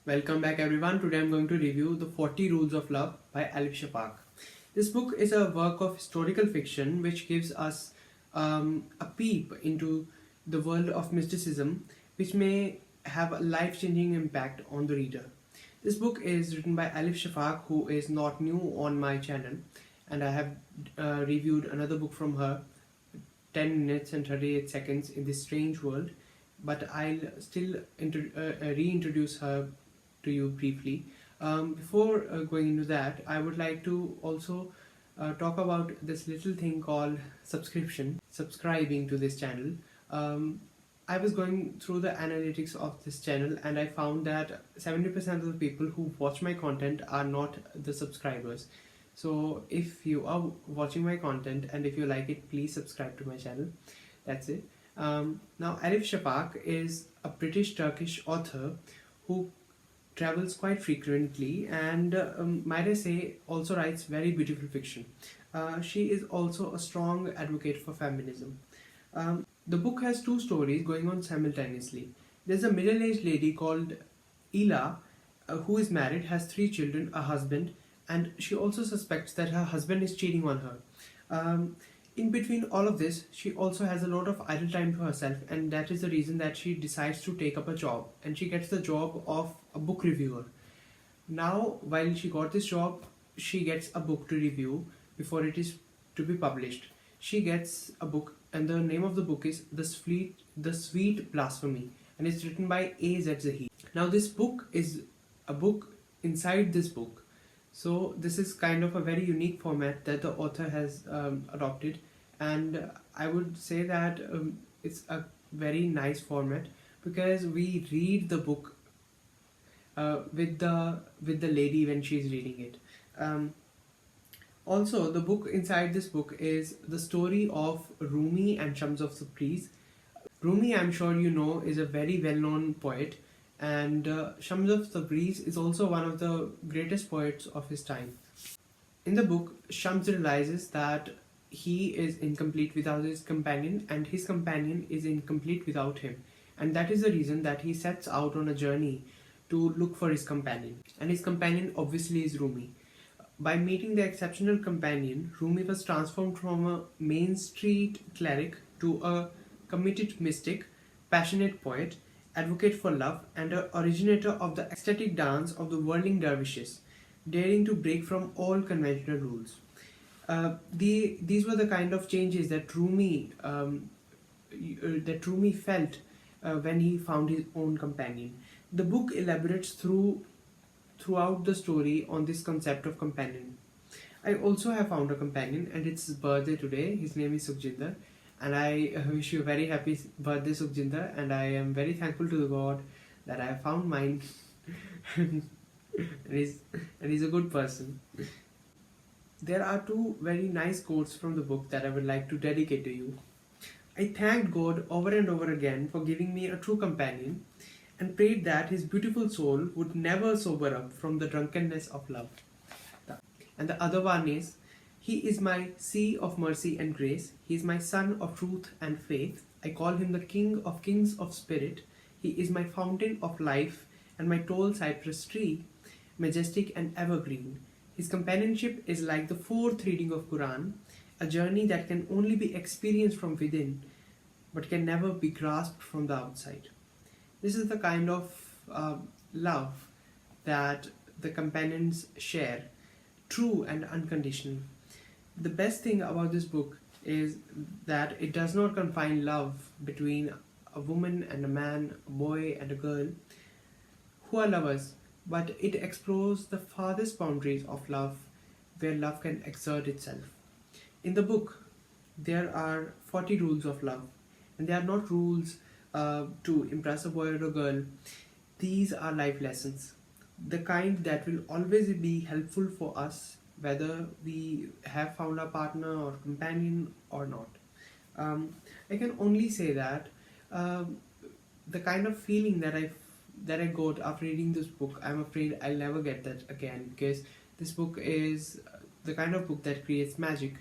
Welcome back everyone. Today I'm going to review The 40 Rules of Love by Elif Shafak. This book is a work of historical fiction which gives us a peep into the world of mysticism, which may have a life-changing impact on the reader. This book is written by Elif Shafak, who is not new on my channel, and I have reviewed another book from her, 10 minutes and 38 seconds in this strange world, but I'll still reintroduce her to you briefly. Before going into that, I would like to also talk about this little thing called subscribing to this channel. I was going through the analytics of this channel and I found that 70% of the people who watch my content are not the subscribers. So if you are watching my content and if you like it, please subscribe to my channel. That's it. Now, Elif Shafak is a British Turkish author who travels quite frequently and might I say also writes very beautiful fiction. She is also a strong advocate for feminism. The book has two stories going on simultaneously. There's a middle-aged lady called Ila who is married, has 3 children, a husband, and she also suspects that her husband is cheating on her. In between all of this, she also has a lot of idle time to herself, and that is the reason that she decides to take up a job, and she gets the job of a book reviewer. Now, while she got this job, she gets a book to review before it is to be published. She gets a book, and the name of the book is The Sweet Blasphemy, and it's written by A.Z. Zahi. Now, this book is a book inside this book. So this is kind of a very unique format that the author has adopted, and I would say that it's a very nice format because we read the book with the lady when she's reading it. Also, the book inside this book is the story of Rumi and Shams of Tabriz. Rumi, I'm sure you know, is a very well-known poet, and Shams of Tabriz is also one of the greatest poets of his time. In the book, Shams realizes that he is incomplete without his companion and his companion is incomplete without him, and that is the reason that he sets out on a journey to look for his companion, and his companion obviously is Rumi. By meeting the exceptional companion, Rumi was transformed from a Main Street cleric to a committed mystic, passionate poet, advocate for love, and an originator of the ecstatic dance of the whirling dervishes, daring to break from all conventional rules. These were the kind of changes that Rumi felt when he found his own companion. The book elaborates throughout the story on this concept of companion. I also have found a companion, and it's his birthday today. His name is Sukhjinder, and I wish you a very happy birthday, Sukhjinder, and I am very thankful to the God that I have found mine. and he's a good person. There are 2 very nice quotes from the book that I would like to dedicate to you. I thanked God over and over again for giving me a true companion and prayed that his beautiful soul would never sober up from the drunkenness of love. And the other one is, he is my sea of mercy and grace. He is my sun of truth and faith. I call him the king of kings of spirit. He is my fountain of life and my tall cypress tree, majestic and evergreen. His companionship is like the 4th reading of Quran, a journey that can only be experienced from within, but can never be grasped from the outside. This is the kind of love that the companions share, true and unconditional. The best thing about this book is that it does not confine love between a woman and a man, a boy and a girl who are lovers, but it explores the farthest boundaries of love, where love can exert itself. In the book, there are 40 rules of love, and they are not rules to impress a boy or a girl. These are life lessons, the kind that will always be helpful for us whether we have found a partner or companion or not. I can only say that the kind of feeling that I got after reading this book, I'm afraid I'll never get that again, because this book is the kind of book that creates magic.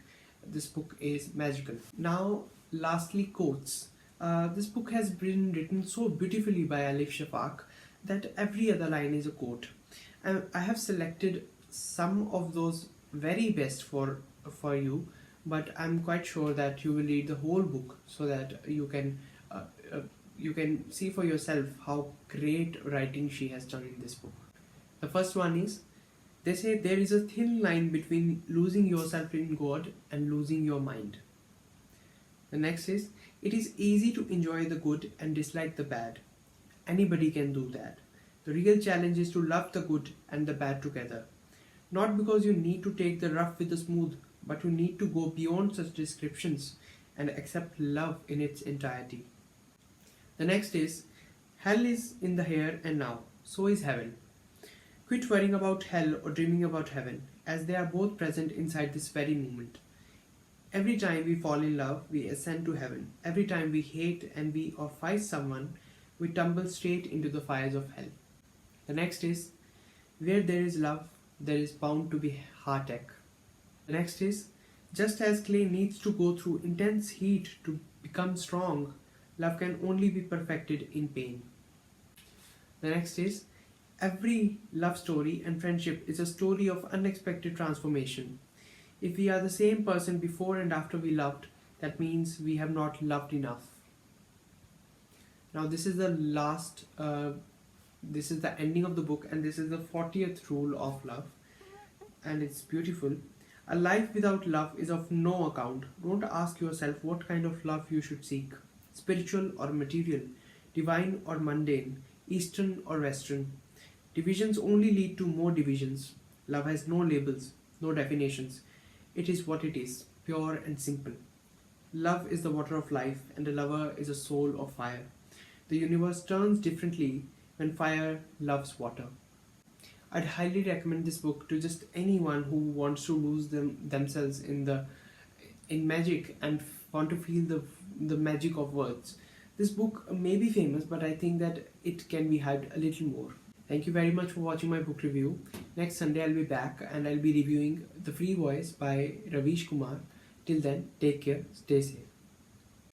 This book is magical. Now, lastly, quotes. This book has been written so beautifully by Elif Shafak that every other line is a quote. And I have selected some of those very best for you, but I'm quite sure that you will read the whole book so that uh, uh, you can see for yourself how great writing she has done in this book. The first one is, they say there is a thin line between losing yourself in God and losing your mind. The next is, it is easy to enjoy the good and dislike the bad. Anybody can do that. The real challenge is to love the good and the bad together. Not because you need to take the rough with the smooth, but you need to go beyond such descriptions and accept love in its entirety. The next is, hell is in the here and now, so is heaven. Quit worrying about hell or dreaming about heaven, as they are both present inside this very moment. Every time we fall in love, we ascend to heaven. Every time we hate, envy, or fight someone, we tumble straight into the fires of hell. The next is, where there is love, there is bound to be heartache. The next is, just as clay needs to go through intense heat to become strong, love can only be perfected in pain. The next is, every love story and friendship is a story of unexpected transformation. If we are the same person before and after we loved, that means we have not loved enough. Now this is the this is the ending of the book, and this is the 40th rule of love, and it's beautiful. A life without love is of no account. Don't ask yourself what kind of love you should seek, spiritual or material, divine or mundane, Eastern or Western. Divisions only lead to more divisions. Love has no labels, no definitions. It is what it is, pure and simple. Love is the water of life, and a lover is a soul of fire. The universe turns differently when fire loves water. I'd highly recommend this book to just anyone who wants to lose themselves in magic and want to feel the magic of words. This book may be famous, but I think that it can be hyped a little more. Thank you very much for watching my book review. Next Sunday I'll be back and I'll be reviewing The Free Voice by Ravish Kumar. Till then, take care, stay safe.